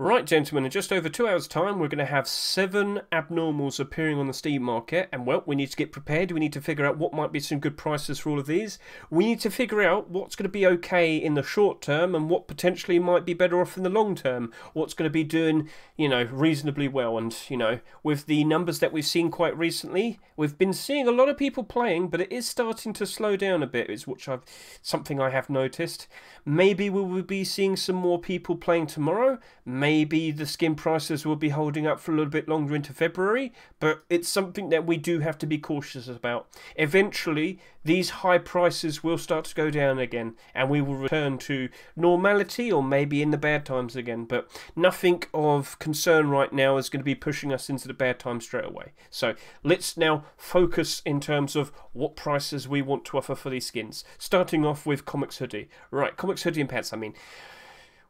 Right, gentlemen, in just over 2 hours' time, we're going to have 7 abnormals appearing on the Steam market. And, well, we need to get prepared. We need to figure out what might be some good prices for all of these. We need to figure out what's going to be okay in the short term and what potentially might be better off in the long term. What's going to be doing, reasonably well. And, with the numbers that we've seen quite recently, we've been seeing a lot of people playing, but it is starting to slow down a bit, is something I have noticed. Maybe we will be seeing some more people playing tomorrow. Maybe the skin prices will be holding up for a little bit longer into February, but it's something that we do have to be cautious about. Eventually, these high prices will start to go down again, and we will return to normality, or maybe in the bad times again, but nothing of concern right now is going to be pushing us into the bad times straight away. So let's now focus in terms of what prices we want to offer for these skins, starting off with Comics Hoodie. Right, Comics Hoodie and pants,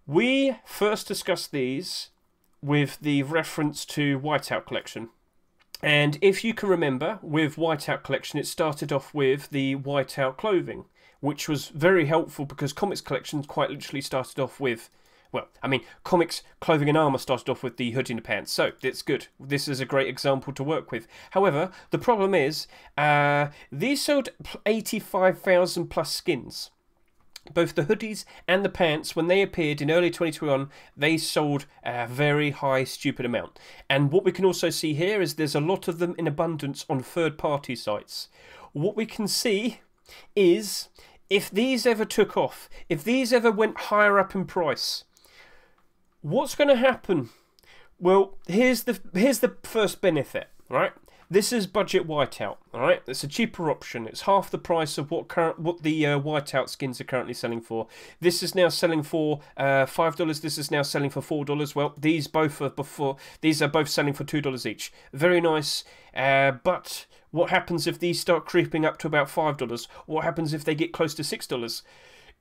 we first discussed these with the reference to Whiteout Collection. And if you can remember, with Whiteout Collection, it started off with the Whiteout clothing, which was very helpful because Comics Collections quite literally started off with, Comics Clothing and Armour started off with the hoodie and the pants, so it's good. This is a great example to work with. However, the problem is, these sold 85,000 plus skins. Both the hoodies and the pants, when they appeared in early 2021, they sold a very high, stupid amount. And what we can also see here is there's a lot of them in abundance on third-party sites. What we can see is if these ever took off, if these ever went higher up in price, what's going to happen? Well, here's the first benefit, right? This is budget whiteout, all right? It's a cheaper option. It's half the price of what the whiteout skins are currently selling for. This is now selling for $5. This is now selling for $4. Well, these are both selling for $2 each. Very nice. But what happens if these start creeping up to about $5? What happens if they get close to $6?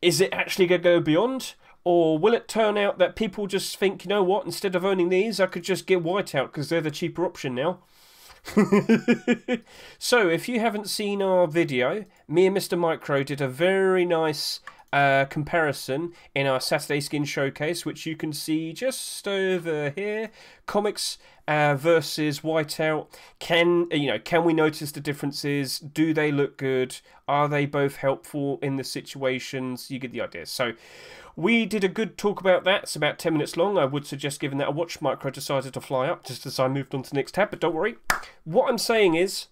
Is it actually going to go beyond? Or will it turn out that people just think, you know what, instead of owning these, I could just get whiteout because they're the cheaper option now? So, if you haven't seen our video, me and Mr. Micro did a very nice comparison in our Saturday Skin Showcase, which you can see just over here. Comics versus Whiteout. Can we notice the differences? Do they look good? Are they both helpful in the situations? You get the idea. So we did a good talk about that. It's about 10 minutes long. I would suggest giving that a watch. Micro decided to fly up just as I moved on to the next tab, but don't worry. What I'm saying is,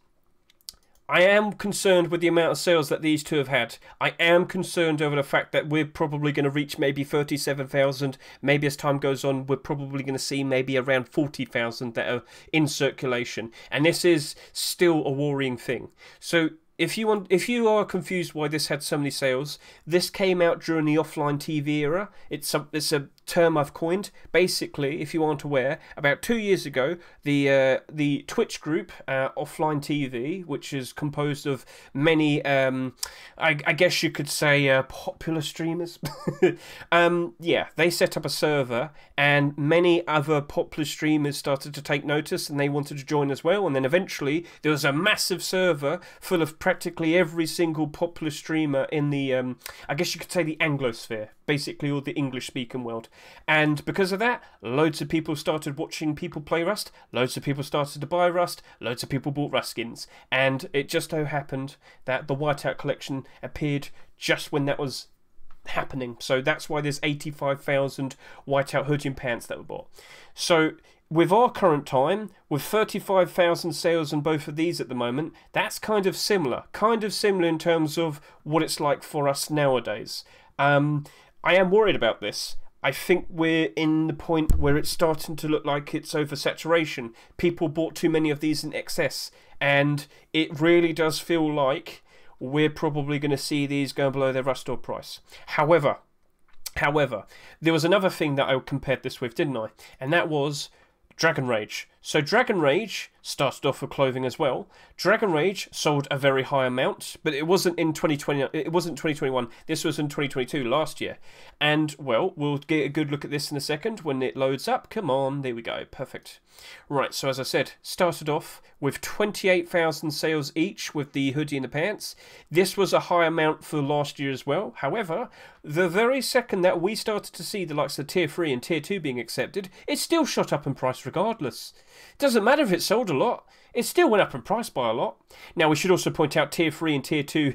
I am concerned with the amount of sales that these two have had. I am concerned over the fact that we're probably going to reach maybe 37,000. Maybe as time goes on, we're probably going to see maybe around 40,000 that are in circulation. And this is still a worrying thing. So if you are confused why this had so many sales, this came out during the offline TV era. It's a term I've coined. Basically, if you aren't aware, about 2 years ago, the Twitch group, Offline TV, which is composed of many, I guess you could say, popular streamers. Yeah, they set up a server, and many other popular streamers started to take notice, and they wanted to join as well. And then eventually, there was a massive server full of practically every single popular streamer in the, I guess you could say, the Anglosphere, basically all the English-speaking world. And because of that, loads of people started watching people play Rust, loads of people started to buy Rust, loads of people bought Rust skins. And it just so happened that the Whiteout Collection appeared just when that was happening. So that's why there's 85,000 Whiteout hoodie and pants that were bought. So with our current time, with 35,000 sales on both of these at the moment, that's kind of similar in terms of what it's like for us nowadays. I am worried about this. I think we're in the point where it's starting to look like it's oversaturation. People bought too many of these in excess, and it really does feel like we're probably going to see these going below their Rust Store price. However, there was another thing that I compared this with, didn't I? And that was Dragon Rage. So Dragon Rage started off with clothing as well. Dragon Rage sold a very high amount, but it wasn't in 2020. It wasn't 2021. This was in 2022, last year. And well, we'll get a good look at this in a second when it loads up. Come on, there we go, perfect. Right, so as I said, started off with 28,000 sales each with the hoodie and the pants. This was a high amount for last year as well. However, the very second that we started to see the likes of Tier 3 and Tier 2 being accepted, it still shot up in price regardless. Doesn't matter if it sold a lot, it still went up in price by a lot. Now we should also point out Tier 3 and Tier 2,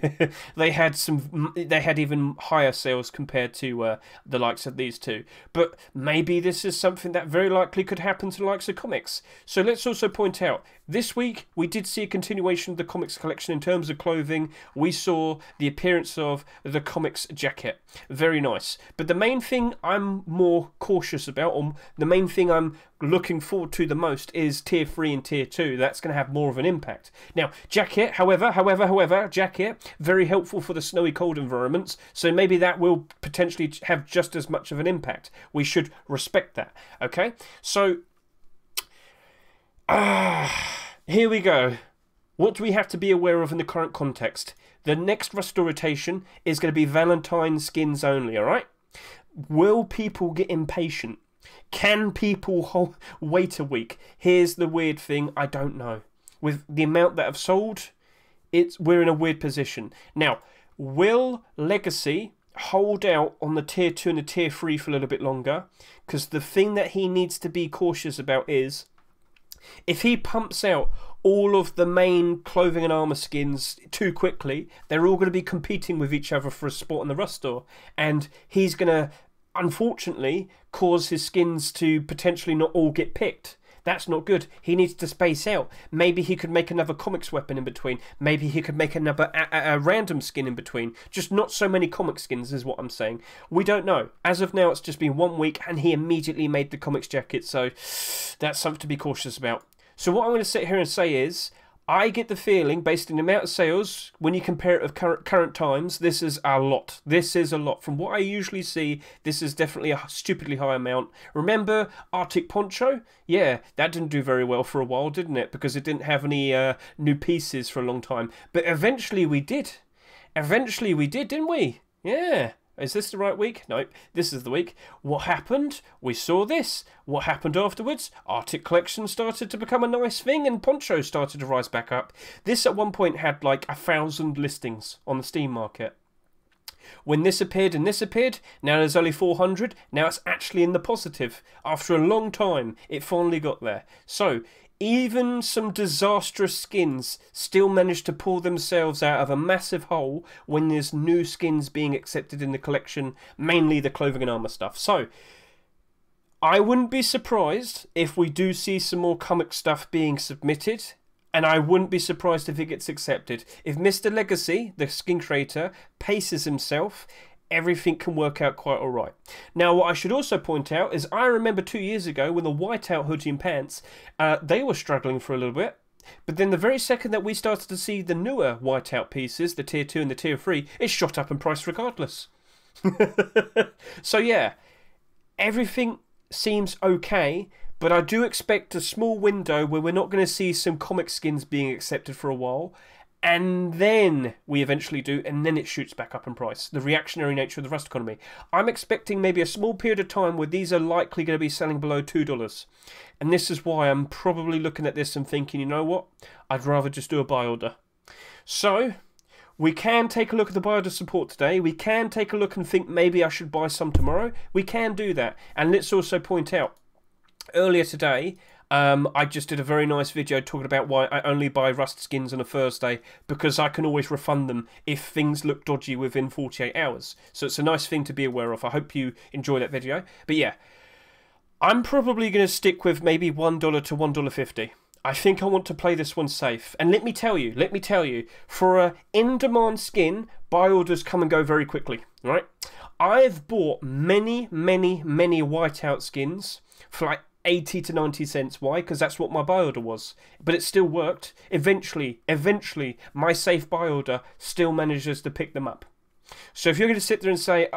they had even higher sales compared to the likes of these two. But maybe this is something that very likely could happen to the likes of comics. So let's also point out, this week we did see a continuation of the comics collection in terms of clothing. We saw the appearance of the comics jacket. Very nice. But the main thing I'm more cautious about, or the main thing I'm looking forward to the most, is Tier 3 and Tier 2. That's going to have more of an impact. Now, jacket, however, jacket, very helpful for the snowy cold environments, so maybe that will potentially have just as much of an impact. We should respect that, okay? So, here we go. What do we have to be aware of in the current context? The next Rust rotation is going to be Valentine skins only, alright? Will people get impatient? Can people wait a week? Here's the weird thing, I don't know. With the amount that have sold, we're in a weird position. Now, will Legacy hold out on the Tier 2 and the Tier 3 for a little bit longer? Because the thing that he needs to be cautious about is, if he pumps out all of the main clothing and armor skins too quickly, they're all going to be competing with each other for a spot in the Rust store. And he's going to, unfortunately, cause his skins to potentially not all get picked. That's not good. He needs to space out. Maybe he could make another comics weapon in between. Maybe he could make another a random skin in between. Just not so many comic skins is what I'm saying. We don't know. As of now, it's just been 1 week and he immediately made the comics jacket. So that's something to be cautious about. So what I'm going to sit here and say is, I get the feeling, based on the amount of sales, when you compare it with current times, this is a lot. This is a lot. From what I usually see, this is definitely a stupidly high amount. Remember Arctic Poncho? Yeah, that didn't do very well for a while, didn't it? Because it didn't have any new pieces for a long time. But eventually we did. Eventually we did, didn't we? Yeah. Is this the right week? Nope, this is the week. What happened? We saw this. What happened afterwards? Arctic Collection started to become a nice thing and Poncho started to rise back up. This at one point had like 1,000 listings on the Steam market. When this appeared and this appeared, now there's only 400. Now it's actually in the positive. After a long time, it finally got there. So, even some disastrous skins still managed to pull themselves out of a massive hole when there's new skins being accepted in the collection, mainly the clothing and armor stuff. So, I wouldn't be surprised if we do see some more comic stuff being submitted, and I wouldn't be surprised if it gets accepted. If Mr. Legacy, the skin creator, paces himself, everything can work out quite alright. Now, what I should also point out is I remember 2 years ago when the whiteout hoodie and pants, they were struggling for a little bit. But then the very second that we started to see the newer whiteout pieces, the Tier 2 and the Tier 3, it shot up in price regardless. So yeah, everything seems okay, but I do expect a small window where we're not going to see some comic skins being accepted for a while. And then we eventually do, and then it shoots back up in price. The reactionary nature of the Rust economy. I'm expecting maybe a small period of time where these are likely going to be selling below $2. And this is why I'm probably looking at this and thinking, you know what? I'd rather just do a buy order. So, we can take a look at the buy order support today. We can take a look and think maybe I should buy some tomorrow. We can do that. And let's also point out, earlier today, I just did a very nice video talking about why I only buy Rust skins on a Thursday, because I can always refund them if things look dodgy within 48 hours. So it's a nice thing to be aware of. I hope you enjoy that video. But yeah, I'm probably going to stick with maybe $1 to $1.50. I think I want to play this one safe. And let me tell you, for a in-demand skin, buy orders come and go very quickly, right? I've bought many whiteout skins for like 80 to 90 cents. Why? Because that's what my buy order was. But it still worked. Eventually, my safe buy order still manages to pick them up. So if you're going to sit there and say,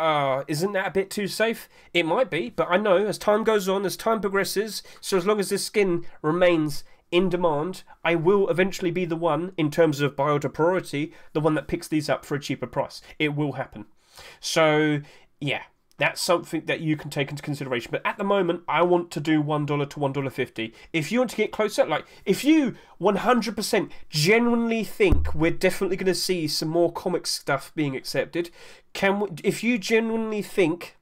isn't that a bit too safe? It might be, but I know as time goes on, as time progresses, so as long as this skin remains in demand, I will eventually be the one, in terms of buy order priority, the one that picks these up for a cheaper price. It will happen. So, yeah. That's something that you can take into consideration. But at the moment, I want to do $1 to $1.50. If you want to get closer, like, if you 100% genuinely think we're definitely going to see some more comic stuff being accepted, if you genuinely think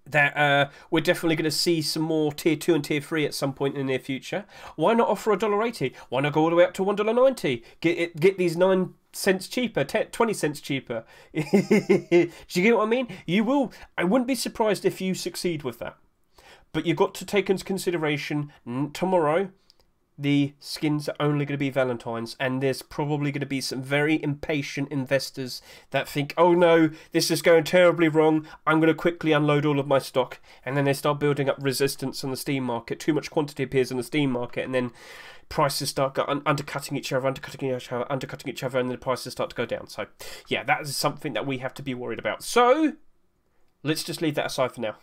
that we're definitely going to see some more Tier 2 and Tier 3 at some point in the near future, why not offer $1.80? Why not go all the way up to $1.90? Get these 9 cents cheaper, 20 cents cheaper. Do you get what I mean? You will. I wouldn't be surprised if you succeed with that. But you've got to take into consideration tomorrow, the skins are only going to be Valentine's, and there's probably going to be some very impatient investors that think, oh no, this is going terribly wrong, I'm going to quickly unload all of my stock, and then they start building up resistance on the Steam market. Too much quantity appears on the Steam market, and then prices start undercutting each other, and then the prices start to go down. So yeah, that is something that we have to be worried about. So let's just leave that aside for now.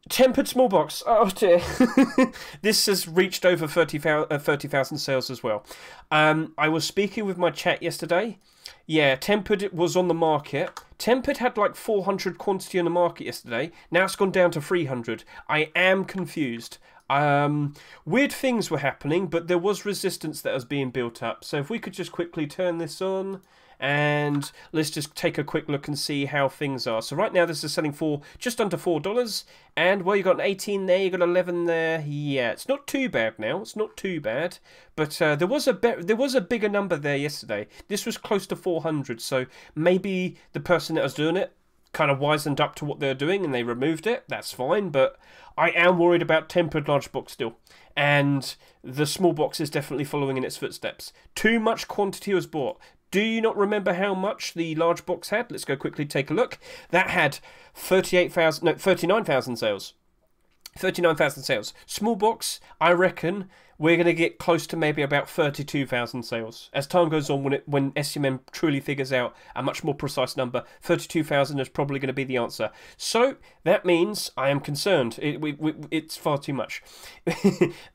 Tempered small box. Oh dear. This has reached over 30,000 sales as well. I was speaking with my chat yesterday. Yeah, Tempered was on the market. Tempered had like 400 quantity on the market yesterday. Now it's gone down to 300. I am confused. Weird things were happening, but there was resistance that was being built up. So if we could just quickly turn this on, and let's just take a quick look and see how things are. So right now this is selling for just under $4, and well, you got an 18 there, you got 11 there. Yeah, it's not too bad now. It's not too bad, but there was a bigger number there yesterday. This was close to 400, so maybe the person that was doing it kind of wisened up to what they're doing and they removed it. That's fine, but I am worried about Tempered large box still, and the small box is definitely following in its footsteps. Too much quantity was bought. Do you not remember how much the large box had? Let's go quickly take a look. That had 39,000 sales. 39,000 sales. Small box, I reckon we're going to get close to maybe about 32,000 sales. As time goes on, when SMM truly figures out a much more precise number, 32,000 is probably going to be the answer. So that means I am concerned. It's far too much.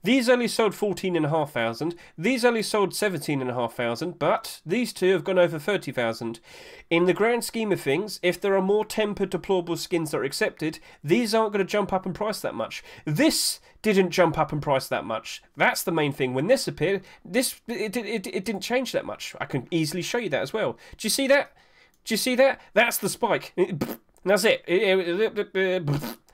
These only sold 14,500. These only sold 17,500. But these two have gone over 30,000. In the grand scheme of things, if there are more tempered deplorable skins that are accepted, these aren't going to jump up in price that much. This didn't jump up in price that much. That's the main thing. When this appeared, it didn't change that much. I can easily show you that as well. Do you see that? Do you see that? That's the spike. That's it.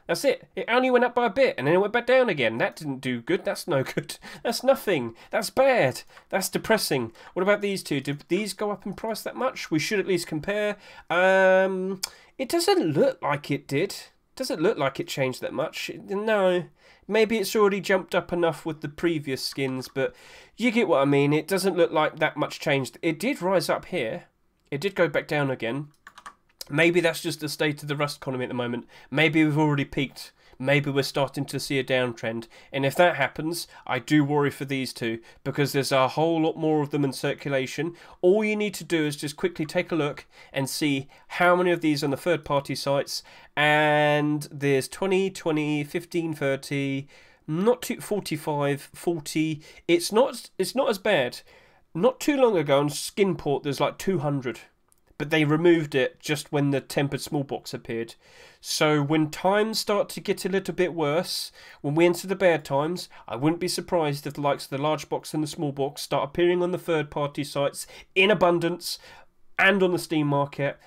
That's it. It only went up by a bit and then it went back down again. That didn't do good. That's no good. That's nothing. That's bad. That's depressing. What about these two? Did these go up in price that much? We should at least compare. It doesn't look like it did. Doesn't look like it changed that much. No. Maybe it's already jumped up enough with the previous skins, but you get what I mean. It doesn't look like that much changed. It did rise up here. It did go back down again. Maybe that's just the state of the Rust economy at the moment. Maybe we've already peaked. Maybe we're starting to see a downtrend. And if that happens, I do worry for these two, because there's a whole lot more of them in circulation. All you need to do is just quickly take a look and see how many of these on the third-party sites. And there's 20, 20, 15, 30, not too, 45, 40. It's not as bad. Not too long ago on Skinport, there's like 200. But they removed it just when the tempered small box appeared. So when times start to get a little bit worse, when we enter the bad times, I wouldn't be surprised if the likes of the large box and the small box start appearing on the third-party sites in abundance and on the Steam market.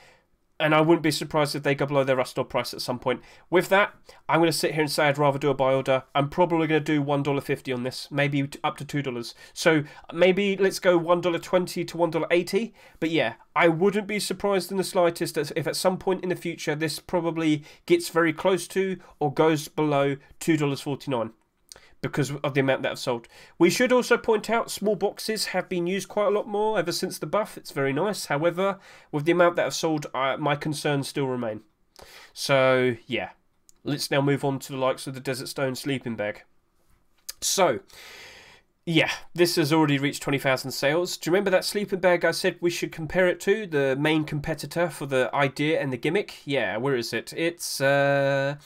And I wouldn't be surprised if they go below their Rust price at some point. With that, I'm going to sit here and say I'd rather do a buy order. I'm probably going to do $1.50 on this, maybe up to $2. So maybe let's go $1.20 to $1.80. But yeah, I wouldn't be surprised in the slightest if at some point in the future this probably gets very close to or goes below $2.49. Because of the amount that have sold. We should also point out small boxes have been used quite a lot more ever since the buff. It's very nice. However, with the amount that have sold, my concerns still remain. So, yeah. Let's now move on to the likes of the Desert Stone sleeping bag. So, Yeah, this has already reached 20,000 sales. Do you remember that sleeping bag I said we should compare it to? The main competitor for the idea and the gimmick? Yeah, where is it? It's Desert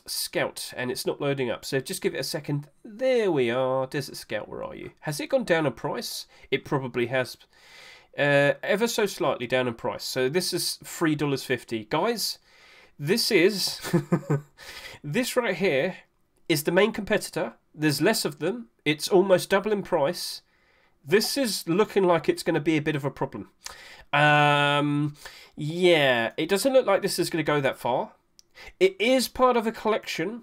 Scout, and it's not loading up. So just give it a second. There we are. Desert Scout, where are you? Has it gone down in price? It probably has. Ever so slightly down in price. So this is $3.50. Guys, this is... this right here is the main competitor. There's less of them. It's almost double in price. This is looking like it's going to be a bit of a problem. Yeah, it doesn't look like this is going to go that far. It is part of a collection.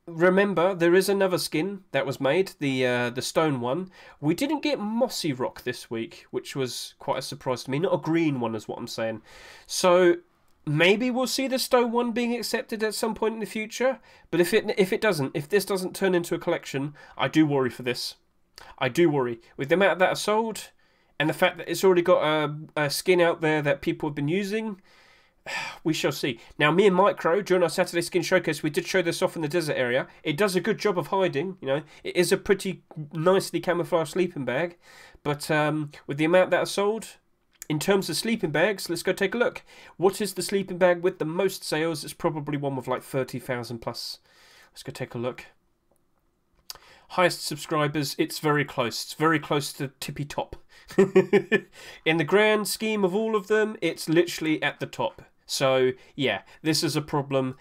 Remember, there is another skin that was made, the stone one. We didn't get Mossy Rock this week, which was quite a surprise to me. Not a green one is what I'm saying. So... maybe we'll see the stone one being accepted at some point in the future, but if this doesn't turn into a collection, I do worry for this. I do worry with the amount that are sold, and the fact that it's already got a skin out there that people have been using. We shall see. Now, me and Micro during our Saturday skin showcase, we did show this off in the desert area. It does a good job of hiding. You know, it is a pretty nicely camouflaged sleeping bag, but with the amount that are sold. In terms of sleeping bags, let's go take a look. What is the sleeping bag with the most sales? It's probably one with like 30,000 plus. Let's go take a look. Highest subscribers, it's very close. It's very close to tippy top. In the grand scheme of all of them, it's literally at the top. So, yeah, this is a problem.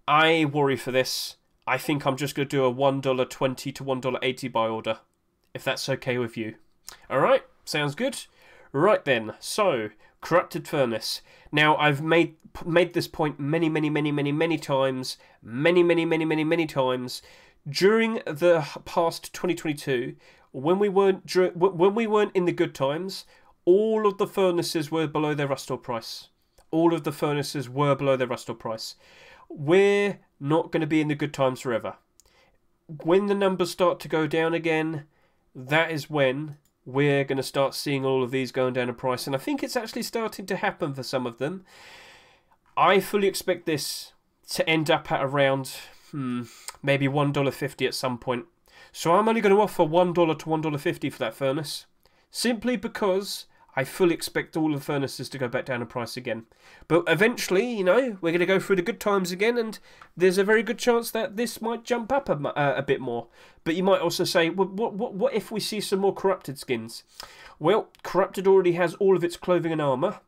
I worry for this. I think I'm just going to do a $1.20 to $1.80 buy order, if that's okay with you. Alright, sounds good. Right then, so, Corrupted Furnace. Now, I've made this point many times. Many times. During the past 2022, when we weren't in the good times, all of the furnaces were below their rust-ore price. All of the furnaces were below their rust-ore price. We're not going to be in the good times forever. When the numbers start to go down again, that is when we're going to start seeing all of these going down in price. And I think it's actually starting to happen for some of them. I fully expect this to end up at around maybe $1.50 at some point. So I'm only going to offer $1 to $1.50 for that furnace. Simply because I fully expect all the furnaces to go back down in price again. But eventually, you know, we're going to go through the good times again, and there's a very good chance that this might jump up a bit more. But you might also say, well, what if we see some more Corrupted skins? Well, Corrupted already has all of its clothing and armour.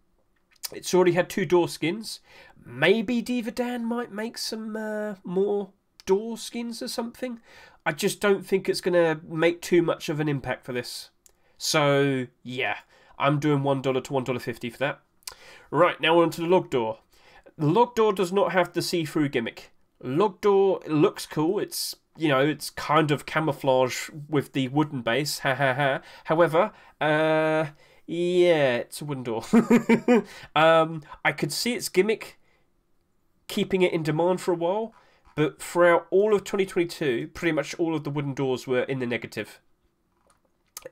It's already had 2 door skins. Maybe Diva Dan might make some more door skins or something. I just don't think it's going to make too much of an impact for this. So, yeah. I'm doing $1 to $1.50 for that. Right, now on to the log door. The log door does not have the see-through gimmick. Log door looks cool. It's, you know, it's kind of camouflage with the wooden base. Ha ha ha. However, yeah, it's a wooden door. I could see its gimmick keeping it in demand for a while, but throughout all of 2022, pretty much all of the wooden doors were in the negative.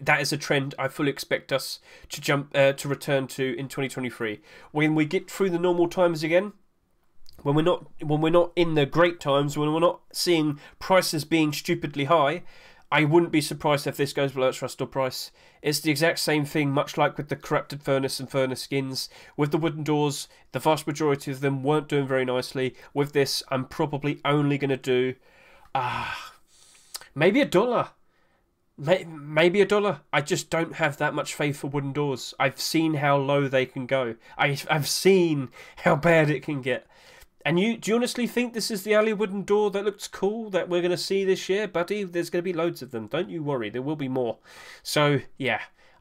That is a trend I fully expect us to return to in 2023. When we get through the normal times again, when we're not in the great times, when we're not seeing prices being stupidly high, I wouldn't be surprised if this goes below its rust-ore price. It's the exact same thing, much like with the Corrupted Furnace and Furnace skins. With the wooden doors, the vast majority of them weren't doing very nicely. With this, I'm probably only going to do maybe $1. Maybe $1. I just don't have that much faith for wooden doors. I've seen how low they can go. I've seen how bad it can get. And do you honestly think this is the only wooden door that looks cool that we're going to see this year, buddy? There's going to be loads of them. Don't you worry. There will be more. So, yeah.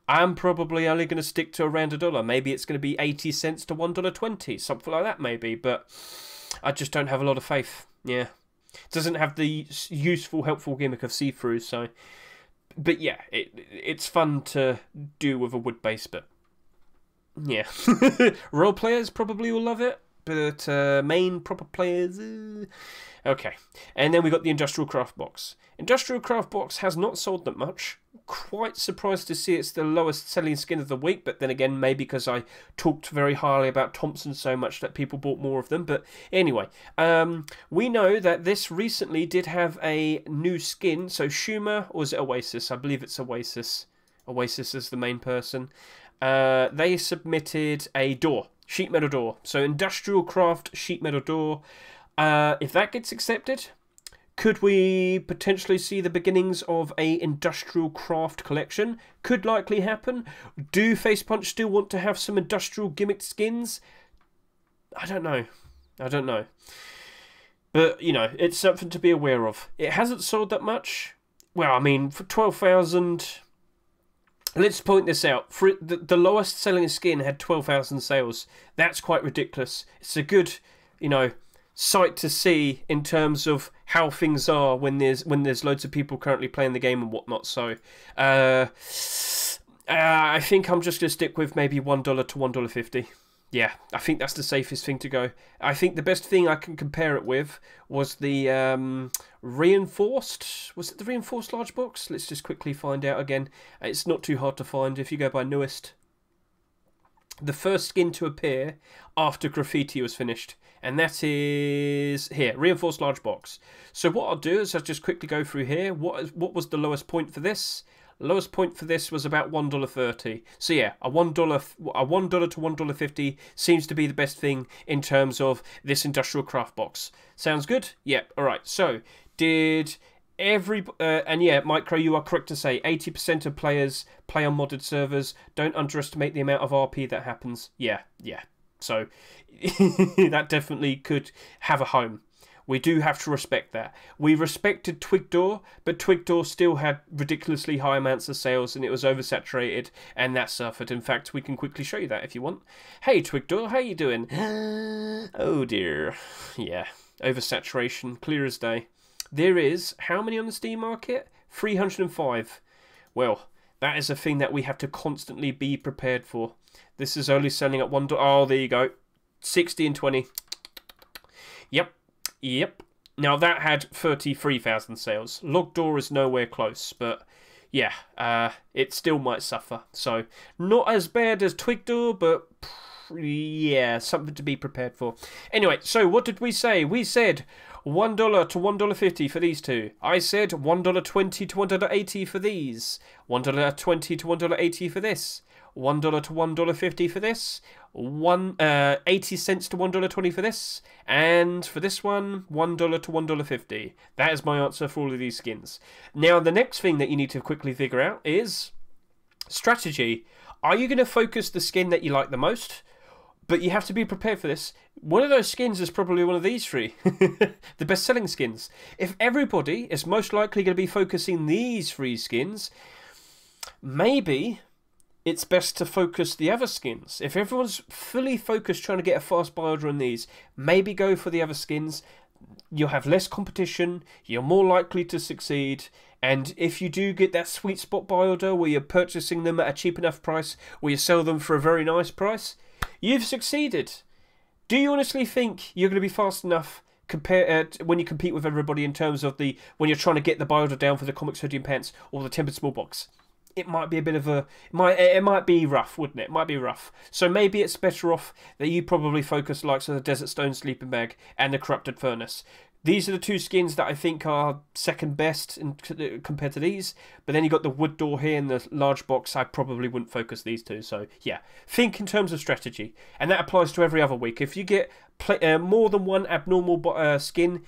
I'm probably only going to stick to around $1. Maybe it's going to be 80 cents to $1.20. Something like that, maybe. But I just don't have a lot of faith. Yeah. It doesn't have the useful, helpful gimmick of see-through, so... But yeah, it's fun to do with a wood base, but yeah. Role players probably will love it. but main proper players. Okay, and then we got the Industrial Craft Box. Industrial Craft Box has not sold that much. Quite surprised to see it's the lowest selling skin of the week, but then again, maybe because I talked very highly about Thompson so much that people bought more of them. But anyway, we know that this recently did have a new skin. So Schumer, or is it Oasis? I believe it's Oasis. Oasis is the main person. They submitted a door, sheet metal door. So Industrial Craft sheet metal door. If that gets accepted, could we potentially see the beginnings of a Industrial Craft collection? Could likely happen. Do Face Punch still want to have some industrial gimmicked skins? I don't know. I don't know. But, you know, it's something to be aware of. It hasn't sold that much. Well, I mean, for 12,000... Let's point this out. For the lowest selling skin had 12,000 sales. That's quite ridiculous. It's a good, you know, sight to see in terms of how things are when there's loads of people currently playing the game and whatnot. So I think I'm just going to stick with maybe $1 to $1.50. Yeah, I think that's the safest thing to go. I think the best thing I can compare it with was the reinforced... Was it the reinforced large box? Let's just quickly find out again. It's not too hard to find if you go by newest. The first skin to appear after Graffiti was finished. And that is here, reinforced large box. So what I'll do is I'll just quickly go through here. What was the lowest point for this? Lowest point for this was about $1.30. So yeah, a $1 to $1.50 seems to be the best thing in terms of this Industrial Craft Box. Sounds good? Yep. All right. So did and yeah, Micro, you are correct to say 80% of players play on modded servers. Don't underestimate the amount of RP that happens. Yeah. So that definitely could have a home. We do have to respect that. We respected Twigdoor, but Twigdoor still had ridiculously high amounts of sales and it was oversaturated and that suffered. In fact, we can quickly show you that if you want. Hey Twigdoor, how you doing? Oh dear. Yeah, oversaturation, clear as day. There is, how many on the Steam market? 305. Well, that is a thing that we have to constantly be prepared for. This is only selling at $1. Oh, there you go. 60 and 20. Yep. Now that had 33,000 sales. Logdoor is nowhere close, but yeah, it still might suffer. So not as bad as Twigdoor, but yeah, something to be prepared for. Anyway, so what did we say? We said $1 to $1.50 for these two. I said $1.20 to $1.80 for these. $1.20 to $1.80 for this. $1 to $1.50 for this, 80 cents to $1.20 for this, and for this one, $1 to $1.50. That is my answer for all of these skins. Now, the next thing that you need to quickly figure out is strategy. Are you going to focus the skin that you like the most? But you have to be prepared for this. One of those skins is probably one of these three. The best-selling skins. If everybody is most likely going to be focusing these three skins, maybe it's best to focus the other skins. If everyone's fully focused trying to get a fast buy order on these, maybe go for the other skins. You'll have less competition, you're more likely to succeed, and if you do get that sweet spot buy order where you're purchasing them at a cheap enough price, where you sell them for a very nice price, you've succeeded. Do you honestly think you're going to be fast enough when you compete with everybody in terms of when you're trying to get the buy order down for the Comics Hoodie and Pants or the Tempered Small Box? It might be a bit of it might be rough, wouldn't it? It might be rough. So maybe it's better off that you probably focus likes of the Desert Stone Sleeping Bag and the Corrupted Furnace. These are the two skins that I think are second best compared to these. But then you got the Wood Door here and the large box. I probably wouldn't focus these two. So yeah, think in terms of strategy. And that applies to every other week. If you get more than one abnormal skin,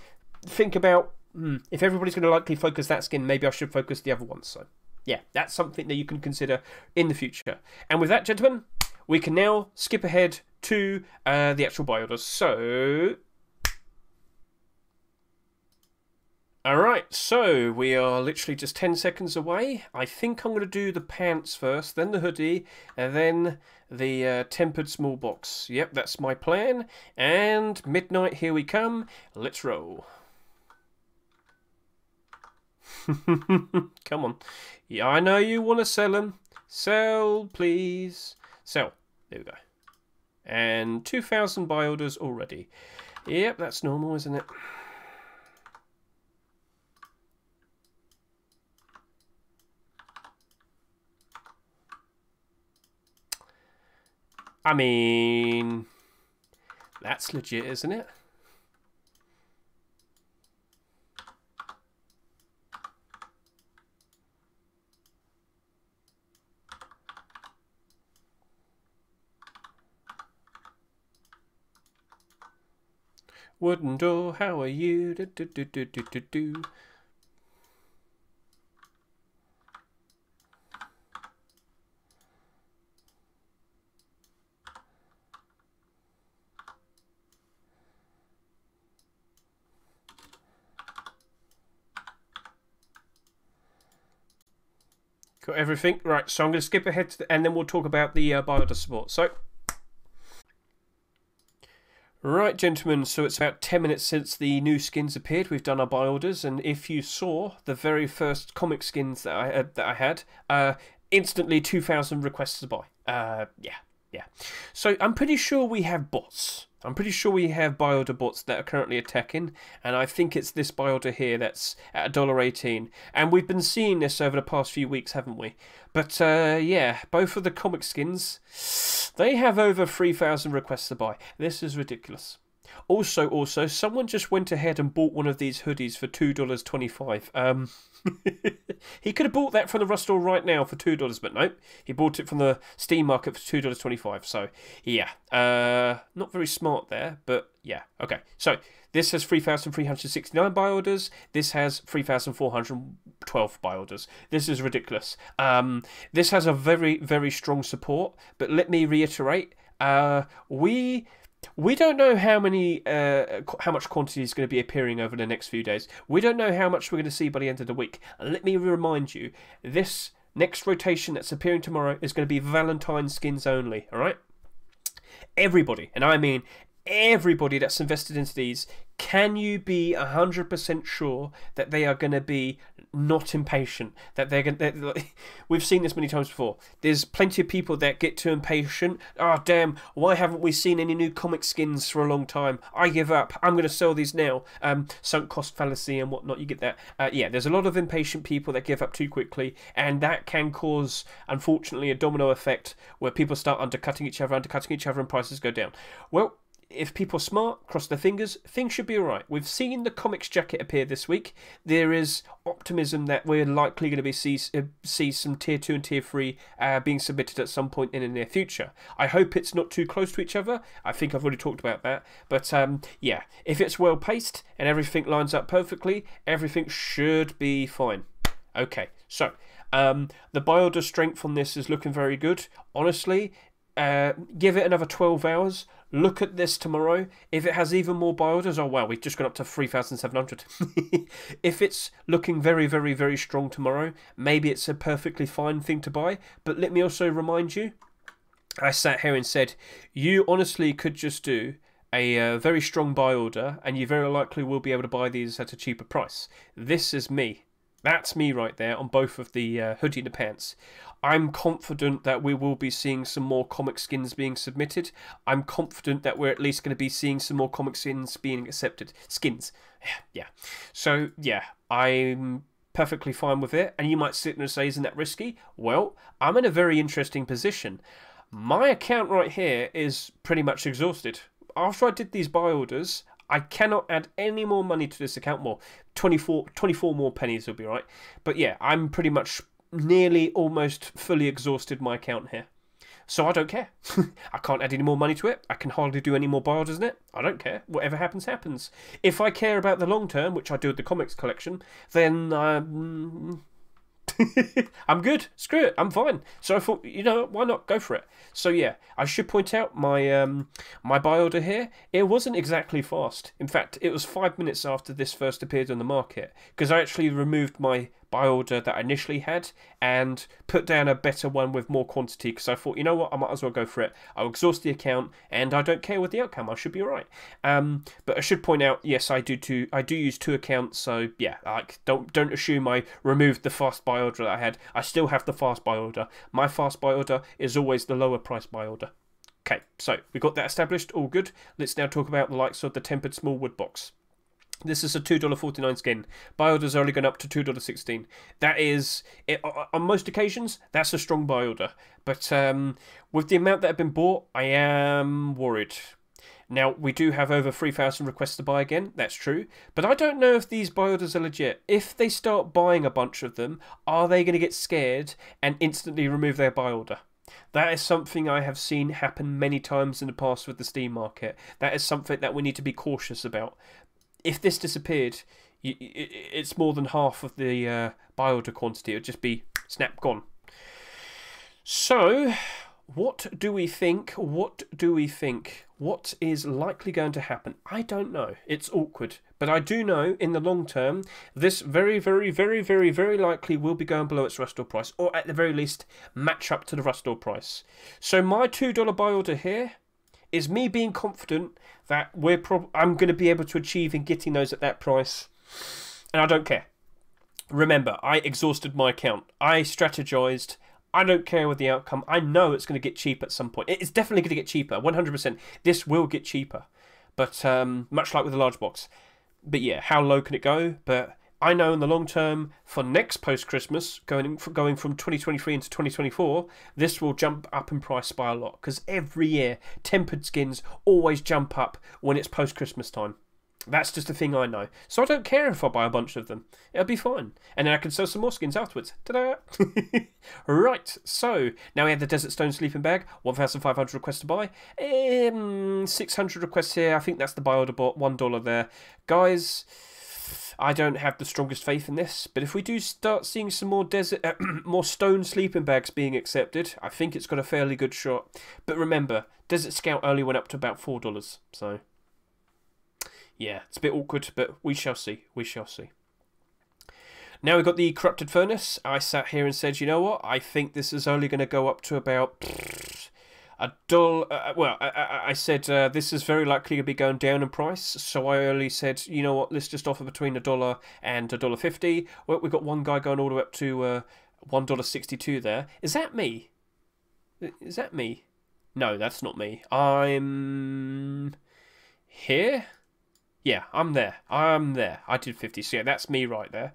think about, if everybody's going to likely focus that skin, maybe I should focus the other ones. So yeah, that's something that you can consider in the future. And with that, gentlemen, we can now skip ahead to the actual buy orders. So, alright, so we are literally just 10 seconds away. I think I'm going to do the pants first, then the hoodie, and then the tempered small box. Yep, that's my plan. And midnight, here we come. Let's roll. Come on. Yeah, I know you want to sell them. Sell, please. Sell. There we go. And 2,000 buy orders already. Yep, that's normal, isn't it? I mean, that's legit, isn't it? Wooden door, how are you? Do, do, do, do, do, do, do. Got everything? Right, so I'm going to skip ahead to and then we'll talk about the buy order support. So, right, gentlemen, so it's about 10 minutes since the new skins appeared. We've done our buy orders, and if you saw the very first comic skins that I had, instantly 2,000 requests to buy. Yeah. So I'm pretty sure we have bots. I'm pretty sure we have buy order bots that are currently attacking, and I think it's this buy order here that's at $1.18. And we've been seeing this over the past few weeks, haven't we? But yeah, both of the comic skins, they have over 3,000 requests to buy. This is ridiculous. Also, someone just went ahead and bought one of these hoodies for $2.25. He could have bought that from the Rust store right now for $2, but nope. He bought it from the Steam market for $2.25. So, yeah. Not very smart there, but yeah. Okay, so this has 3,369 buy orders. This has 3,412 buy orders. This is ridiculous. This has a very, very strong support, but let me reiterate. We don't know how much quantity is going to be appearing over the next few days. We don't know how much we're going to see by the end of the week. And let me remind you, this next rotation that's appearing tomorrow is going to be Valentine skins only, alright? Everybody, and I mean everybody that's invested into these, can you be 100% sure that they are going to be not impatient? That they're going to... We've seen this many times before. There's plenty of people that get too impatient. Oh, damn, why haven't we seen any new comic skins for a long time? I give up. I'm going to sell these now. Sunk cost fallacy and whatnot, you get that. Yeah, there's a lot of impatient people that give up too quickly, and that can cause, unfortunately, a domino effect where people start undercutting each other, and prices go down. Well, if people are smart, cross their fingers, things should be alright. We've seen the comics jacket appear this week. There is optimism that we're likely going to see some Tier 2 and Tier 3 being submitted at some point in the near future. I hope it's not too close to each other. I think I've already talked about that. But yeah, if it's well paced and everything lines up perfectly, everything should be fine. Okay, so the buy order strength on this is looking very good. Honestly, give it another 12 hours. Look at this tomorrow. If it has even more buy orders, oh wow, we've just gone up to 3,700. If it's looking very, very, very strong tomorrow, maybe it's a perfectly fine thing to buy. But let me also remind you, I sat here and said, you honestly could just do a very strong buy order, and you very likely will be able to buy these at a cheaper price. This is me. That's me right there on both of the hoodie and the pants. I'm confident that we will be seeing some more comic skins being submitted. I'm confident that we're at least going to be seeing some more comic skins being accepted. Skins. Yeah. So, yeah, I'm perfectly fine with it. And you might sit there and say, isn't that risky? Well, I'm in a very interesting position. My account right here is pretty much exhausted. After I did these buy orders, I cannot add any more money to this account more. 24 more pennies will be right. But yeah, I'm pretty much nearly almost fully exhausted my account here. So I don't care. I can't add any more money to it. I can hardly do any more buy orders in it. I don't care. Whatever happens, happens. If I care about the long term, which I do with the comics collection, then I'm good. Screw it. I'm fine. So I thought, you know, why not go for it? So yeah, I should point out my my buy order here. It wasn't exactly fast. In fact, it was 5 minutes after this first appeared on the market, because I actually removed my buy order that I initially had and put down a better one with more quantity, because I thought, you know what, I might as well go for it. I'll exhaust the account and I don't care with the outcome. I should be alright. But I should point out, yes, I do use two accounts, so yeah, like don't assume I removed the fast buy order that I had. I still have the fast buy order. My fast buy order is always the lower price buy order. Okay, so we got that established, all good. Let's now talk about the likes of the tempered small wood box. This is a $2.49 skin. Buy orders are only going up to $2.16. That is, on most occasions, that's a strong buy order. But with the amount that have been bought, I am worried. Now, we do have over 3,000 requests to buy again, that's true. But I don't know if these buy orders are legit. If they start buying a bunch of them, are they going to get scared and instantly remove their buy order? That is something I have seen happen many times in the past with the Steam market. That is something that we need to be cautious about. If this disappeared, it's more than half of the buy order quantity. It would just be snap gone. So, what do we think? What do we think? What is likely going to happen? I don't know. It's awkward. But I do know, in the long term, this very, very, very, very, very likely will be going below its Rustore price. Or at the very least, match up to the Rustore price. So my $2 buy order here is me being confident that I'm going to be able to achieve in getting those at that price. And I don't care. Remember, I exhausted my account. I strategized. I don't care with the outcome. I know it's going to get cheap at some point. It's definitely going to get cheaper, 100%. This will get cheaper, but much like with the large box. But yeah, how low can it go? But I know in the long term, for next post-Christmas, going from 2023 into 2024, this will jump up in price by a lot. Because every year, tempered skins always jump up when it's post-Christmas time. That's just a thing I know. So I don't care if I buy a bunch of them. It'll be fine. And then I can sell some more skins afterwards. Ta-da! Right, so now we have the Desert Stone sleeping bag. 1,500 requests to buy. 600 requests here. I think that's the buy order bot. $1 there. Guys, I don't have the strongest faith in this. But if we do start seeing some more more stone sleeping bags being accepted, I think it's got a fairly good shot. But remember, Desert Scout only went up to about $4. So yeah, it's a bit awkward, but we shall see. We shall see. Now we've got the Corrupted Furnace. I sat here and said, you know what? I think this is only going to go up to about $1. Well, I said this is very likely to be going down in price. So I only said, you know what? Let's just offer between $1 and $1.50. Well, we've got one guy going all the way up to $1.62 there. Is that me? Is that me? No, that's not me. I'm here. Yeah, I'm there. I'm there. I did 50, so yeah, that's me right there.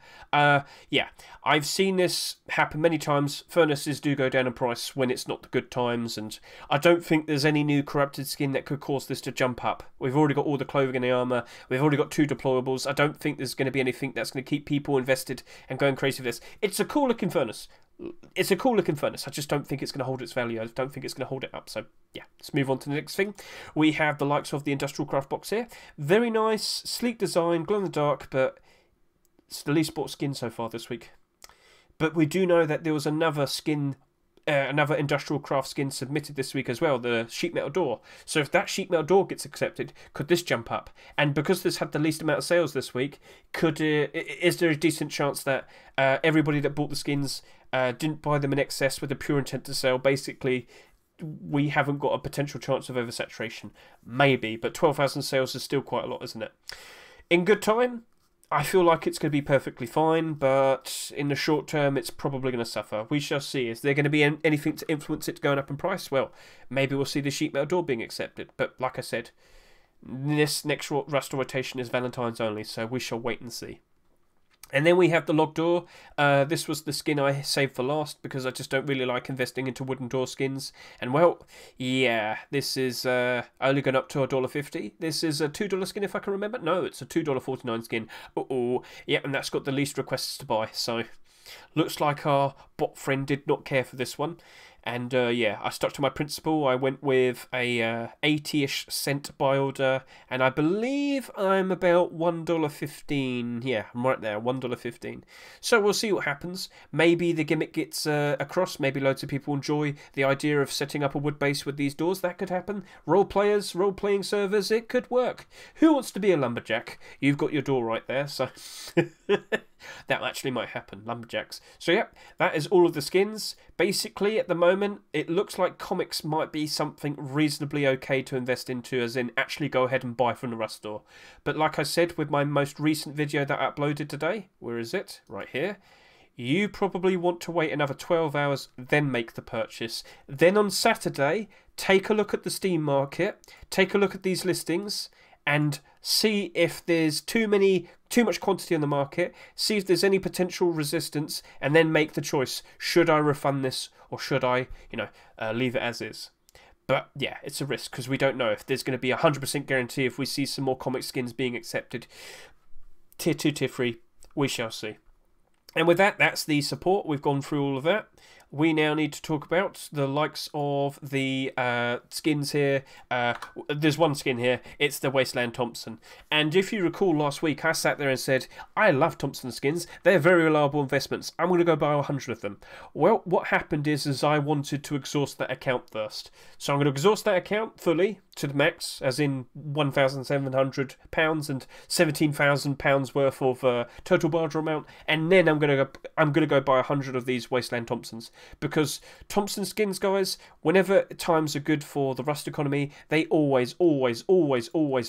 Yeah, I've seen this happen many times. Furnaces do go down in price when it's not the good times, and I don't think there's any new corrupted skin that could cause this to jump up. We've already got all the clothing and the armour. We've already got 2 deployables. I don't think there's going to be anything that's going to keep people invested and going crazy with this. It's a cool looking furnace. It's a cool looking furnace. I just don't think it's going to hold its value. I don't think it's going to hold it up. So yeah, let's move on to the next thing. We have the likes of the Industrial Craft box here. Very nice, sleek design, glow in the dark, but it's the least bought skin so far this week. But we do know that there was another skin, another Industrial Craft skin submitted this week as well, the sheet metal door. So if that sheet metal door gets accepted, could this jump up? And because this had the least amount of sales this week, is there a decent chance that everybody that bought the skins didn't buy them in excess with a pure intent to sell? Basically, we haven't got a potential chance of oversaturation. Maybe, but 12,000 sales is still quite a lot, isn't it? In good time, I feel like it's going to be perfectly fine, but in the short term, it's probably going to suffer. We shall see. Is there going to be anything to influence it going up in price? Well, maybe we'll see the sheet metal door being accepted. But like I said, this next Rustore rotation is Valentine's only, so we shall wait and see. And then we have the log door. This was the skin I saved for last because I just don't really like investing into wooden door skins. And well, yeah, this is only gone up to $1.50. This is a $2 skin if I can remember. No, it's a $2.49 skin. Uh-oh. Yeah, and that's got the least requests to buy. So looks like our bot friend did not care for this one. And yeah, I stuck to my principle. I went with a 80-ish cent buy order, and I believe I'm about $1.15. Yeah, I'm right there, $1.15. So we'll see what happens. Maybe the gimmick gets across. Maybe loads of people enjoy the idea of setting up a wood base with these doors. That could happen. Role players, role-playing servers, it could work. Who wants to be a lumberjack? You've got your door right there, so that actually might happen. Lumberjacks. So yeah, that is all of the skins. Basically, at the moment, it looks like comics might be something reasonably okay to invest into, as in actually go ahead and buy from the Rustore. But like I said, with my most recent video that I uploaded today, where is it? Right here. you probably want to wait another 12 hours, then make the purchase. Then on Saturday, take a look at the Steam market, take a look at these listings, and see if there's too much quantity on the market, see if there's any potential resistance, and then make the choice. Should I refund this, or should I, leave it as is? But yeah, it's a risk, because we don't know if there's going to be a 100% guarantee if we see some more comic skins being accepted. Tier 2, Tier 3, we shall see. And with that, that's the support. We've gone through all of that. We now need to talk about the likes of the skins here. There's one skin here. It's the Wasteland Thompson. And if you recall last week, I sat there and said, I love Thompson skins. They're very reliable investments. I'm going to go buy 100 of them. Well, what happened is I wanted to exhaust that account first. So I'm going to exhaust that account fully to the max, as in £1,700 and £17,000 worth of total barter amount. And then I'm going to go buy 100 of these Wasteland Thompsons. Because Thompson skins, guys, whenever times are good for the Rust economy, they always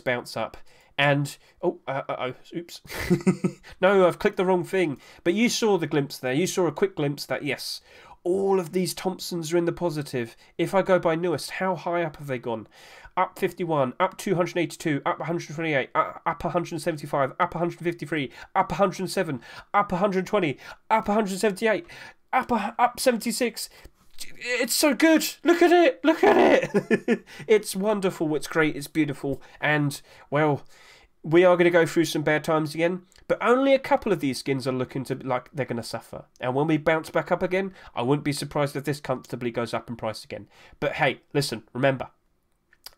bounce up. And, oops. No, I've clicked the wrong thing. But you saw the glimpse there. You saw a quick glimpse that, yes, all of these Thompsons are in the positive. If I go by newest, how high up have they gone? Up 51, up 282, up 128, up 175, up 153, up 107, up 120, up 178, up 76. It's so good. Look at it. Look at it. It's wonderful. It's great. It's beautiful. And, well, we are going to go through some bad times again. But only a couple of these skins are looking to like they're going to suffer. And when we bounce back up again, I wouldn't be surprised if this comfortably goes up in price again. But hey, listen, remember,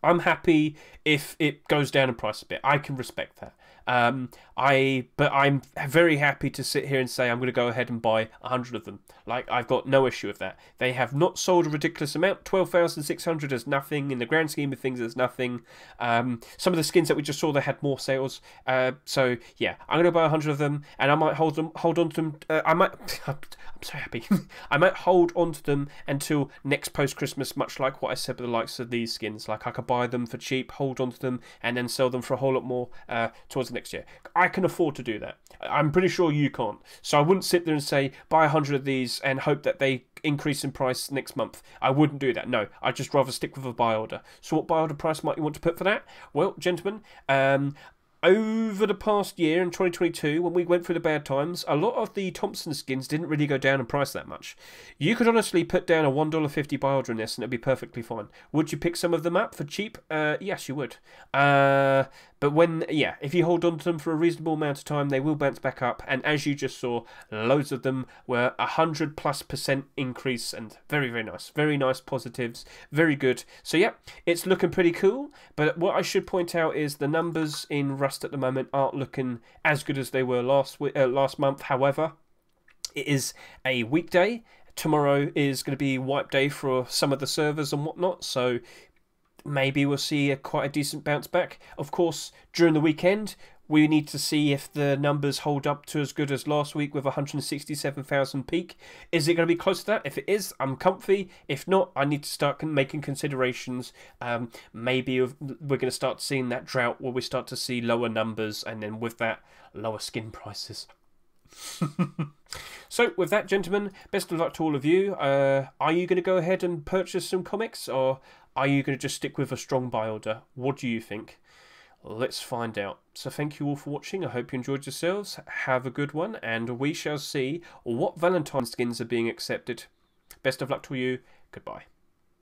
I'm happy if it goes down in price a bit. I can respect that. But I'm very happy to sit here and say I'm going to go ahead and buy 100 of them. Like, I've got no issue with that. They have not sold a ridiculous amount. 12,600 is nothing. In the grand scheme of things, there's nothing. Some of the skins that we just saw, they had more sales. So, yeah, I'm going to buy 100 of them, and I might hold on to them. I'm so happy. I might hold on to them until next post-Christmas, much like what I said with the likes of these skins. Like, I could buy them for cheap, hold on to them, and then sell them for a whole lot more towards next year. I can afford to do that. I'm pretty sure you can't. So I wouldn't sit there and say, buy 100 of these and hope that they increase in price next month. I wouldn't do that. No, I'd just rather stick with a buy order. So what buy order price might you want to put for that? Well, gentlemen, over the past year in 2022, when we went through the bad times, a lot of the Thompson skins didn't really go down in price that much. You could honestly put down a $1.50 buy order in this and it'd be perfectly fine. Would you pick some of them up for cheap? Yes, you would. But if you hold on to them for a reasonable amount of time, they will bounce back up. And as you just saw, loads of them were 100+% increase, and very, very nice. Very nice positives. Very good. So yeah, it's looking pretty cool. But what I should point out is the numbers in Rust at the moment aren't looking as good as they were last month. However, it is a weekday. Tomorrow is going to be wipe day for some of the servers and whatnot. So maybe we'll see quite a decent bounce back. Of course, during the weekend, we need to see if the numbers hold up to as good as last week with 167,000 peak. Is it going to be close to that? If it is, I'm comfy. If not, I need to start making considerations. Maybe we're going to start seeing that drought where we start to see lower numbers, and then with that, lower skin prices. So with that, gentlemen, best of luck to all of you. Are you going to go ahead and purchase some comics, or are you going to just stick with a strong buy order? What do you think? Let's find out. So thank you all for watching. I hope you enjoyed yourselves. Have a good one, and we shall see what Valentine skins are being accepted. Best of luck to you. Goodbye.